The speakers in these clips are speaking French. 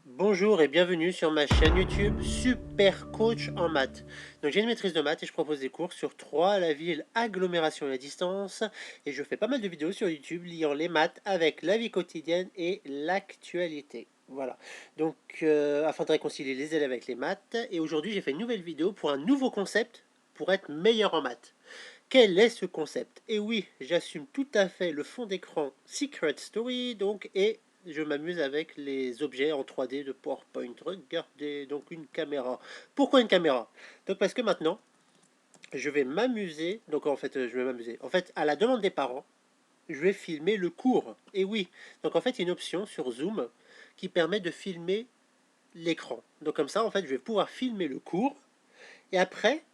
Bonjour et bienvenue sur ma chaîne YouTube Super Coach en maths. Donc j'ai une maîtrise de maths et je propose des cours sur Troyes, la ville, agglomération et la distance. Et je fais pas mal de vidéos sur YouTube liant les maths avec la vie quotidienne et l'actualité. Voilà. Donc afin de réconcilier les élèves avec les maths. Et aujourd'hui j'ai fait une nouvelle vidéo pour un nouveau concept pour être meilleur en maths. Quel est ce concept? Et oui, j'assume tout à fait le fond d'écran Secret Story, donc, et je m'amuse avec les objets en 3D de PowerPoint. Regardez, donc une caméra. Pourquoi une caméra? Donc parce que maintenant, je vais m'amuser, donc en fait, je vais m'amuser. En fait, à la demande des parents, je vais filmer le cours. Et oui, donc en fait, il y a une option sur Zoom qui permet de filmer l'écran. Donc comme ça, en fait, je vais pouvoir filmer le cours et après,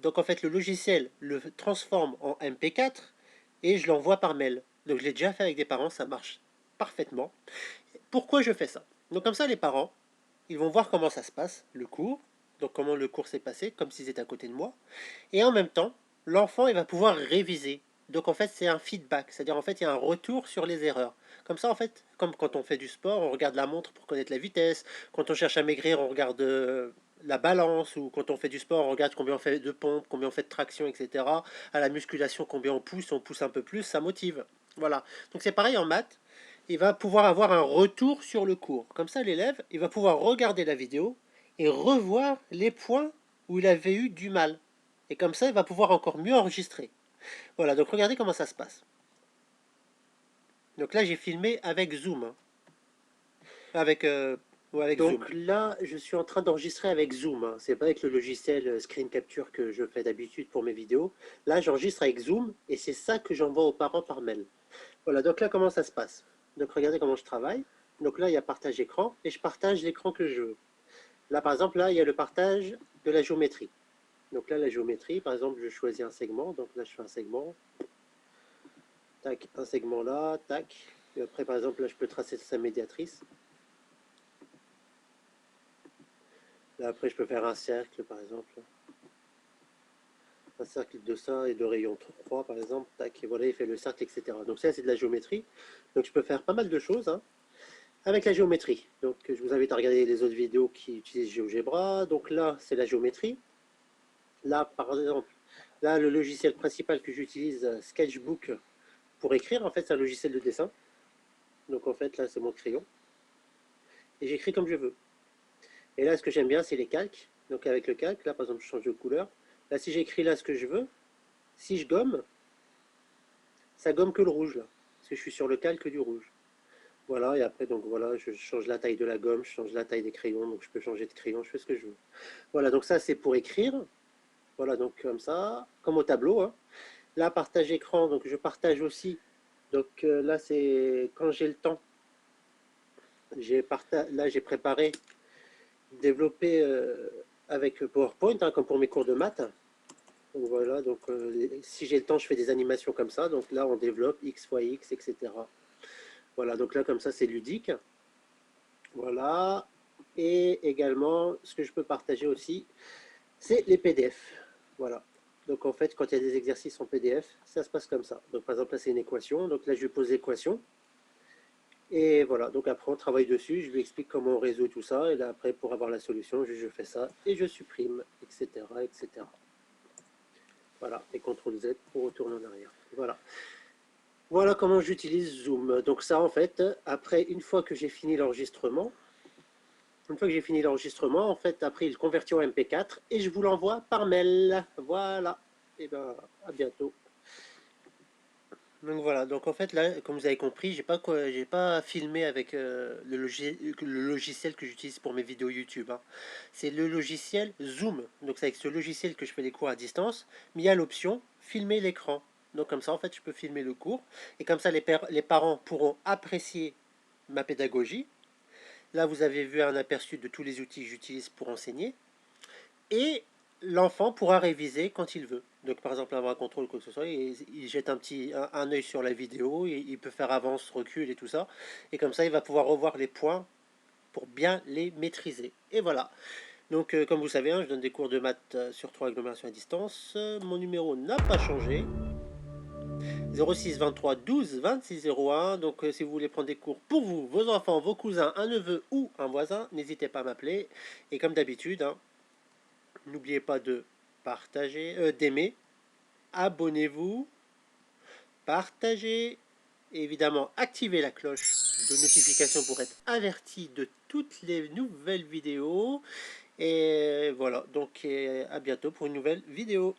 donc en fait, le logiciel le transforme en MP4 et je l'envoie par mail. Donc je l'ai déjà fait avec des parents, ça marche parfaitement. Pourquoi je fais ça? Donc comme ça, les parents, ils vont voir comment ça se passe, le cours, donc comment le cours s'est passé, comme s'ils étaient à côté de moi. Et en même temps, l'enfant, il va pouvoir réviser. Donc en fait, c'est un feedback, c'est-à-dire en fait, il y a un retour sur les erreurs. Comme ça, en fait, comme quand on fait du sport, on regarde la montre pour connaître la vitesse. Quand on cherche à maigrir, on regarde la balance. Ou quand on fait du sport, on regarde combien on fait de pompes, combien on fait de traction, etc. À la musculation, combien on pousse un peu plus, ça motive. Voilà. Donc c'est pareil en maths. Il va pouvoir avoir un retour sur le cours. Comme ça, l'élève, il va pouvoir regarder la vidéo et revoir les points où il avait eu du mal. Et comme ça, il va pouvoir encore mieux enregistrer. Voilà, donc regardez comment ça se passe. Donc là, j'ai filmé avec Zoom, hein. Avec, ou avec Zoom. Donc là, je suis en train d'enregistrer avec Zoom, hein. C'est pas avec le logiciel Screen Capture que je fais d'habitude pour mes vidéos. Là, j'enregistre avec Zoom et c'est ça que j'envoie aux parents par mail. Voilà, donc là, comment ça se passe? Donc regardez comment je travaille. Donc là, il y a partage écran et je partage l'écran que je veux. Là, par exemple, là, il y a le partage de la géométrie. Donc là, la géométrie, par exemple, je choisis un segment. Donc là, je fais un segment. Tac, un segment là, tac. Et après, par exemple, là, je peux tracer sa médiatrice. Là, après, je peux faire un cercle, par exemple. Un cercle de ça et de rayon 3, par exemple. Tac, et voilà, il fait le cercle, etc. Donc ça, c'est de la géométrie. Donc je peux faire pas mal de choses, hein, avec la géométrie. Donc je vous invite à regarder les autres vidéos qui utilisent GeoGebra. Donc là, c'est la géométrie. Là, par exemple, là, le logiciel principal que j'utilise, Sketchbook, pour écrire, en fait, c'est un logiciel de dessin. Donc en fait, là, c'est mon crayon. Et j'écris comme je veux. Et là, ce que j'aime bien, c'est les calques. Donc avec le calque, là, par exemple, je change de couleur. Là, si j'écris là ce que je veux, si je gomme, ça gomme que le rouge, là. Parce que je suis sur le calque du rouge. Voilà, et après, donc voilà, je change la taille de la gomme, je change la taille des crayons, donc je peux changer de crayon, je fais ce que je veux. Voilà, donc ça, c'est pour écrire. Voilà, donc comme ça, comme au tableau, hein. Là, partage écran, donc je partage aussi. Donc là, c'est quand j'ai le temps. Là, j'ai préparé, développé avec PowerPoint, hein, comme pour mes cours de maths. Donc voilà, donc si j'ai le temps, je fais des animations comme ça. Donc là, on développe X fois X, etc. Voilà, donc là, comme ça, c'est ludique. Voilà. Et également, ce que je peux partager aussi, c'est les PDF. Voilà. Donc en fait, quand il y a des exercices en PDF, ça se passe comme ça. Donc par exemple, là, c'est une équation. Donc là, je lui pose l'équation. Et voilà, donc après on travaille dessus, je lui explique comment on résout tout ça, et là après pour avoir la solution, je fais ça, et je supprime, etc. etc. Voilà, et CTRL Z pour retourner en arrière. Voilà. Voilà comment j'utilise Zoom. Donc ça en fait, après une fois que j'ai fini l'enregistrement, en fait après il convertit en MP4 et je vous l'envoie par mail. Voilà. Et bien à bientôt. Donc voilà, donc en fait là, comme vous avez compris, j'ai pas filmé avec le logiciel que j'utilise pour mes vidéos YouTube, hein. C'est le logiciel Zoom. Donc c'est avec ce logiciel que je fais les cours à distance, mais il y a l'option filmer l'écran. Donc comme ça, en fait, je peux filmer le cours et comme ça, les parents pourront apprécier ma pédagogie. Là, vous avez vu un aperçu de tous les outils que j'utilise pour enseigner et l'enfant pourra réviser quand il veut. Donc par exemple avoir un contrôle quoi que ce soit, il jette un œil sur la vidéo, il peut faire avance, recul et tout ça, et comme ça il va pouvoir revoir les points pour bien les maîtriser. Et voilà. Donc comme vous savez, hein, je donne des cours de maths sur 3 agglomérations à distance. Mon numéro n'a pas changé. 06 23 12 26 01. Donc si vous voulez prendre des cours pour vous, vos enfants, vos cousins, un neveu ou un voisin, n'hésitez pas à m'appeler. Et comme d'habitude, hein, n'oubliez pas de partager, d'aimer, abonnez-vous, partagez, et évidemment activez la cloche de notification pour être averti de toutes les nouvelles vidéos. Et voilà, donc à bientôt pour une nouvelle vidéo.